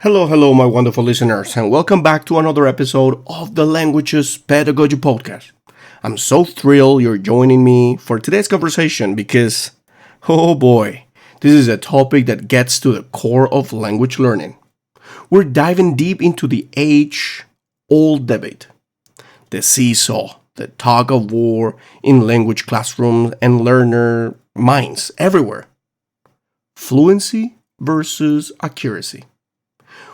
Hello, my wonderful listeners, and welcome back to another episode of the Languages Pedagogy Podcast. I'm so thrilled you're joining me for today's conversation because, oh boy, this is a topic that gets to the core of language learning. We're diving deep into the age-old debate, the seesaw, the tug of war in language classrooms and learner minds everywhere. Fluency versus accuracy.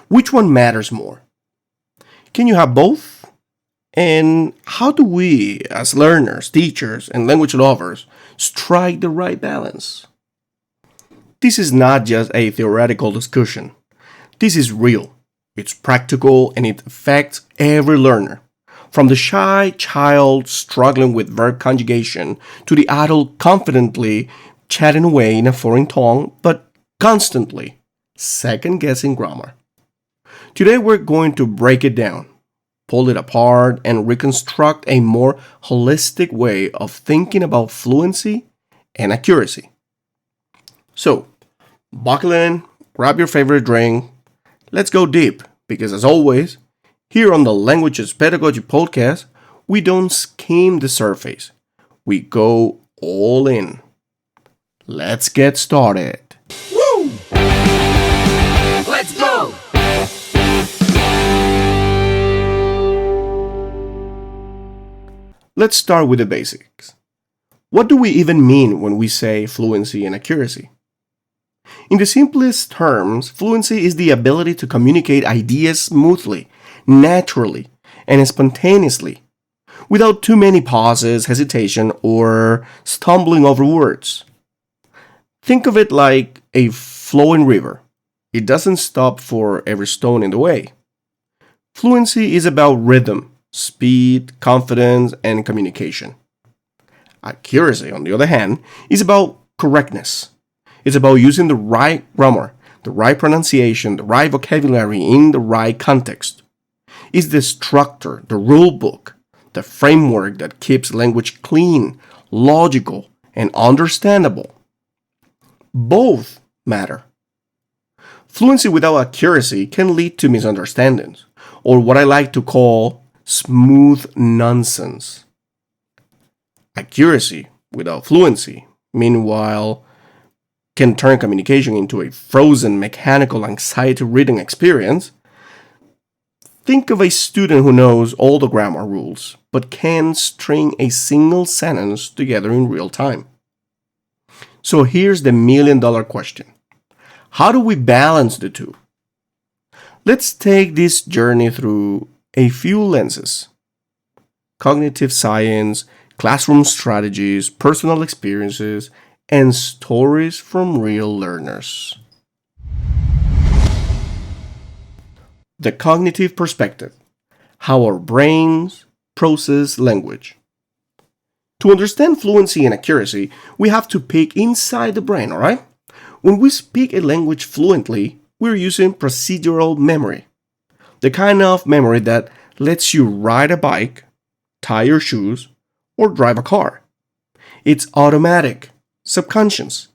Which one matters more? Can you have both? And how do we, as learners, teachers, and language lovers, strike the right balance? This is not just a theoretical discussion. This is real. It's practical and it affects every learner. From the shy child struggling with verb conjugation to the adult confidently chatting away in a foreign tongue, but constantly second-guessing grammar. Today we're going to break it down, pull it apart, and reconstruct a more holistic way of thinking about fluency and accuracy. So, buckle in, grab your favorite drink, let's go deep, because as always, here on the Languages Pedagogy Podcast, we don't skim the surface, we go all in. Let's get started. Woo! Let's go! Let's start with the basics. What do we even mean when we say fluency and accuracy? In the simplest terms, fluency is the ability to communicate ideas smoothly, naturally, and spontaneously, without too many pauses, hesitation, or stumbling over words. Think of it like a flowing river. It doesn't stop for every stone in the way. Fluency is about rhythm, speed, confidence, and communication. Accuracy, on the other hand, is about correctness. It's about using the right grammar, the right pronunciation, the right vocabulary in the right context. It's the structure, the rule book, the framework that keeps language clean, logical, and understandable. Both matter. Fluency without accuracy can lead to misunderstandings, or what I like to call smooth nonsense. Accuracy without fluency, meanwhile, can turn communication into a frozen, mechanical, anxiety-ridden experience. Think of a student who knows all the grammar rules, but can't string a single sentence together in real time. So here's the million-dollar question. How do we balance the two? Let's take this journey through a few lenses: cognitive science, classroom strategies, personal experiences, and stories from real learners. The cognitive perspective: how our brains process language. To understand fluency and accuracy, we have to peek inside the brain, alright? When we speak a language fluently, we're using procedural memory. The kind of memory that lets you ride a bike, tie your shoes, or drive a car. It's automatic, subconscious.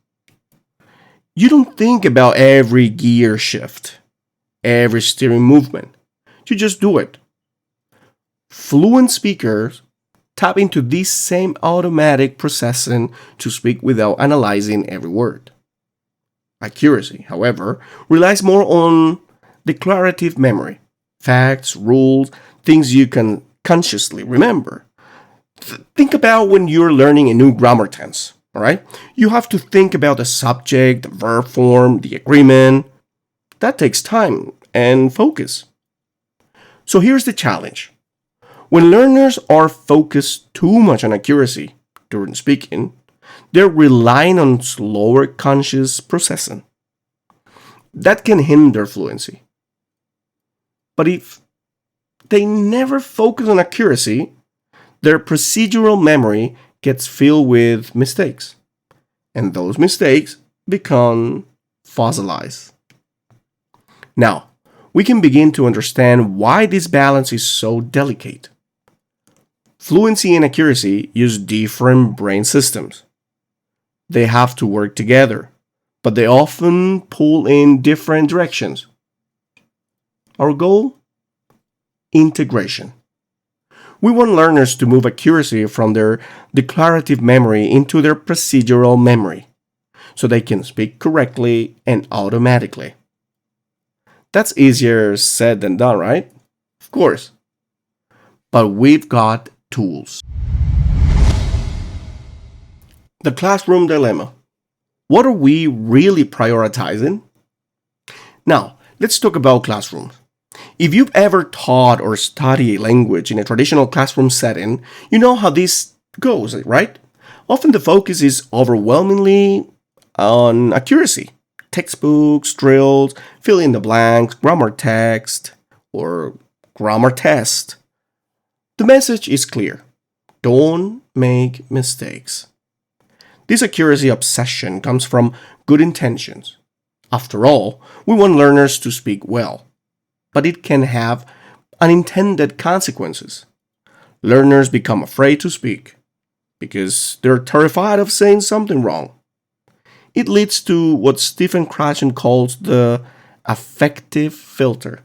You don't think about every gear shift, every steering movement. You just do it. Fluent speakers tap into this same automatic processing to speak without analyzing every word. Accuracy, however, relies more on declarative memory. Facts, rules, things you can consciously remember. Think about when you're learning a new grammar tense, alright? You have to think about the subject, the verb form, the agreement. That takes time and focus. So here's the challenge. When learners are focused too much on accuracy during speaking, they're relying on slower conscious processing. That can hinder fluency. But if they never focus on accuracy, their procedural memory gets filled with mistakes. And those mistakes become fossilized. Now, we can begin to understand why this balance is so delicate. Fluency and accuracy use different brain systems. They have to work together, but they often pull in different directions. Our goal? Integration. We want learners to move accuracy from their declarative memory into their procedural memory, so they can speak correctly and automatically. That's easier said than done, right? Of course. But we've got tools. The classroom dilemma. What are we really prioritizing? Now, let's talk about classrooms. If you've ever taught or studied a language in a traditional classroom setting, you know how this goes, right? Often the focus is overwhelmingly on accuracy. Textbooks, drills, fill in the blanks, grammar text, or grammar test. The message is clear. Don't make mistakes. This accuracy obsession comes from good intentions. After all, we want learners to speak well, but it can have unintended consequences. Learners become afraid to speak because they're terrified of saying something wrong. It leads to what Stephen Krashen calls the affective filter.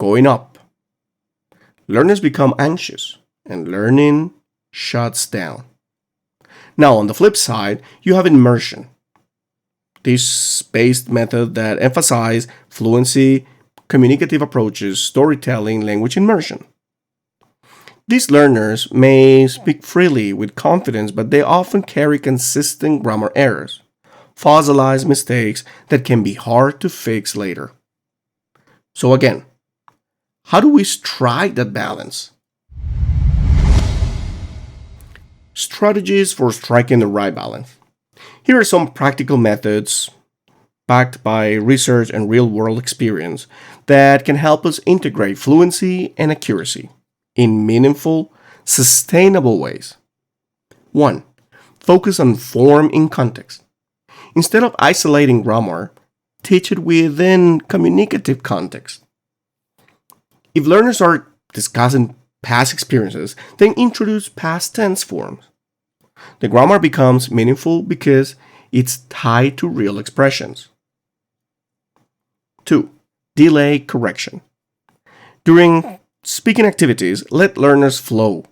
Going up. Learners become anxious and learning shuts down. Now, on the flip side, you have immersion. This spaced method that emphasizes fluency, communicative approaches, storytelling, language immersion. These learners may speak freely with confidence, but they often carry consistent grammar errors, fossilized mistakes that can be hard to fix later. So again, how do we strike that balance? Strategies for striking the right balance. Here are some practical methods backed by research and real-world experience that can help us integrate fluency and accuracy in meaningful, sustainable ways. 1. Focus on form in context. Instead of isolating grammar, teach it within communicative context. If learners are discussing past experiences, then introduce past tense forms. The grammar becomes meaningful because it's tied to real expressions. 2. Delay correction. During speaking activities, let learners flow.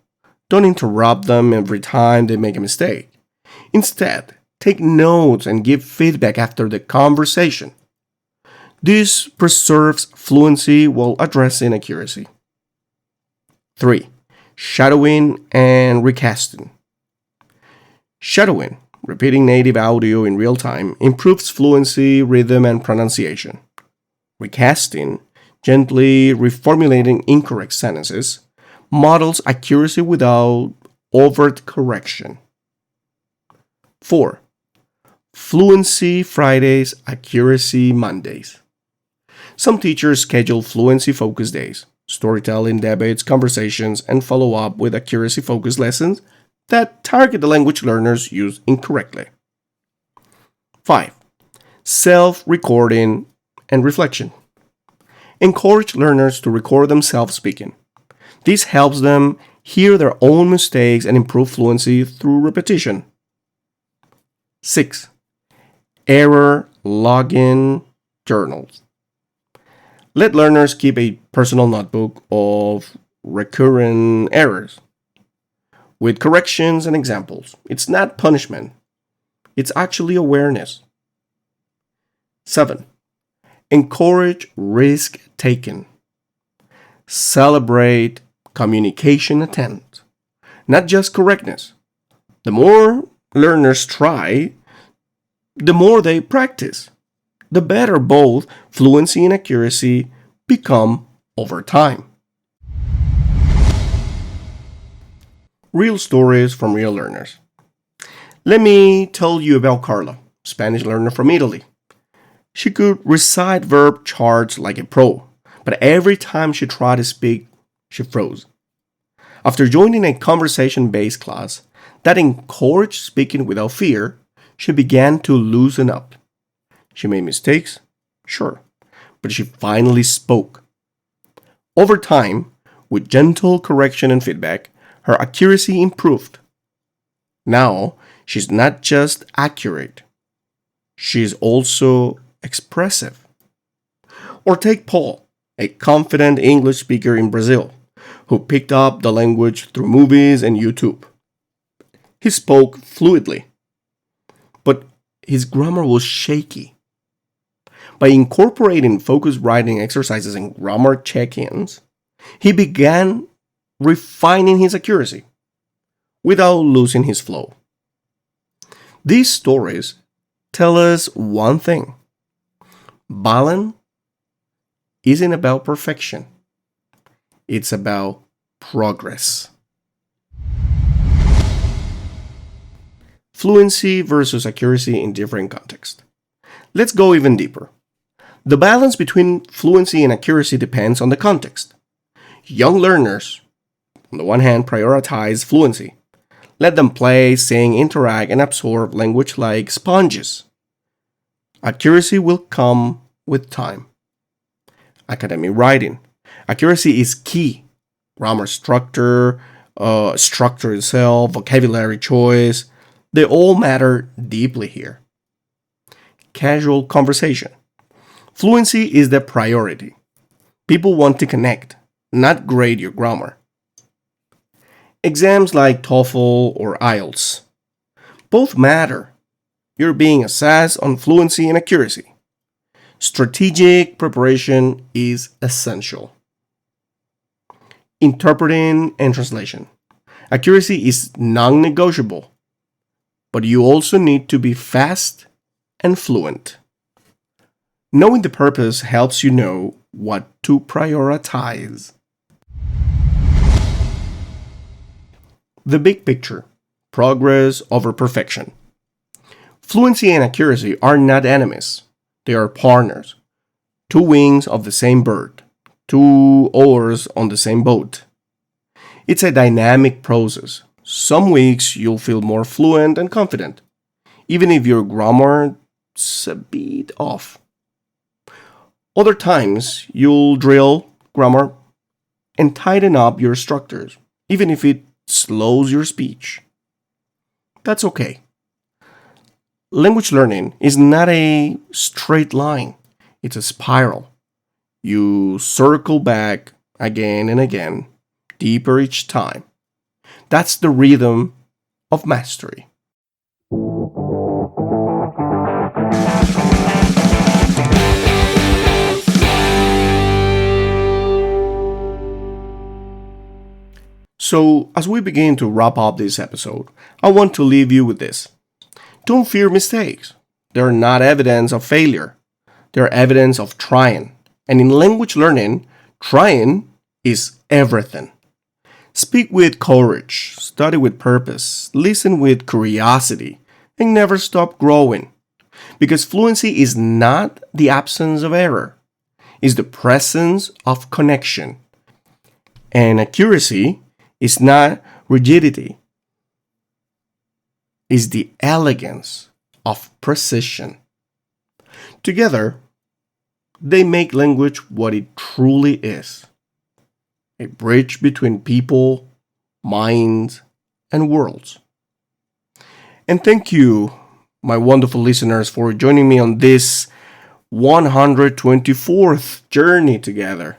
Don't interrupt them every time they make a mistake. Instead, take notes and give feedback after the conversation. This preserves fluency while addressing accuracy. 3. Shadowing and recasting. Shadowing, repeating native audio in real time, improves fluency, rhythm, and pronunciation. Recasting, gently reformulating incorrect sentences, models accuracy without overt correction. 4. Fluency Fridays, Accuracy Mondays. Some teachers schedule fluency-focused days, storytelling, debates, conversations, and follow up with accuracy-focused lessons that target the language learners use incorrectly. 5. Self-recording and reflection. Encourage learners to record themselves speaking. This helps them hear their own mistakes and improve fluency through repetition. 6. Error logging journals. Let learners keep a personal notebook of recurring errors with corrections and examples. It's not punishment. It's actually awareness. 7. Encourage risk-taking. Celebrate communication attempt, not just correctness. The more learners try, the more they practice, the better both fluency and accuracy become over time. Real stories from real learners. Let me tell you about Carla, Spanish learner from Italy. She could recite verb charts like a pro, but every time she tried to speak, she froze. After joining a conversation-based class that encouraged speaking without fear, she began to loosen up. She made mistakes, sure, but she finally spoke. Over time, with gentle correction and feedback, her accuracy improved. Now, she's not just accurate, she's also expressive. Or take Paul, a confident English speaker in Brazil, who picked up the language through movies and YouTube. He spoke fluidly, but his grammar was shaky. By incorporating focused writing exercises and grammar check-ins, he began refining his accuracy without losing his flow. These stories tell us one thing: balance isn't about perfection, it's about progress. Fluency versus accuracy in different contexts. Let's go even deeper. The balance between fluency and accuracy depends on the context. Young learners, on the one hand, prioritize fluency. Let them play, sing, interact, and absorb language like sponges. Accuracy will come with time. Academic writing. Accuracy is key. Grammar structure itself, vocabulary choice, they all matter deeply here. Casual conversation. Fluency is the priority. People want to connect, not grade your grammar. Exams like TOEFL or IELTS. Both matter. You're being assessed on fluency and accuracy. Strategic preparation is essential. Interpreting and translation. Accuracy is non-negotiable, but you also need to be fast and fluent. Knowing the purpose helps you know what to prioritize. The big picture: progress over perfection. Fluency and accuracy are not enemies, they are partners. Two wings of the same bird, two oars on the same boat. It's a dynamic process. Some weeks you'll feel more fluent and confident, even if your grammar is a bit off. Other times you'll drill grammar and tighten up your structures, even if it slows your speech. That's okay. Language learning is not a straight line, it's a spiral. You circle back again and again, deeper each time. That's the rhythm of mastery. So, as we begin to wrap up this episode, I want to leave you with this. Don't fear mistakes. They're not evidence of failure. They're evidence of trying. And in language learning, trying is everything. Speak with courage, study with purpose, listen with curiosity, and never stop growing. Because fluency is not the absence of error, it's the presence of connection. And accuracy is not rigidity, it's the elegance of precision. Together, they make language what it truly is: a bridge between people, minds, and worlds. And thank you, my wonderful listeners, for joining me on this 124th journey together.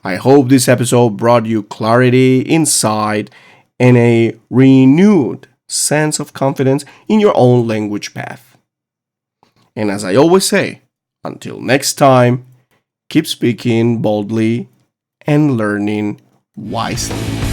I hope this episode brought you clarity, insight, and a renewed sense of confidence in your own language path. And as I always say, until next time, keep speaking boldly and learning wisely.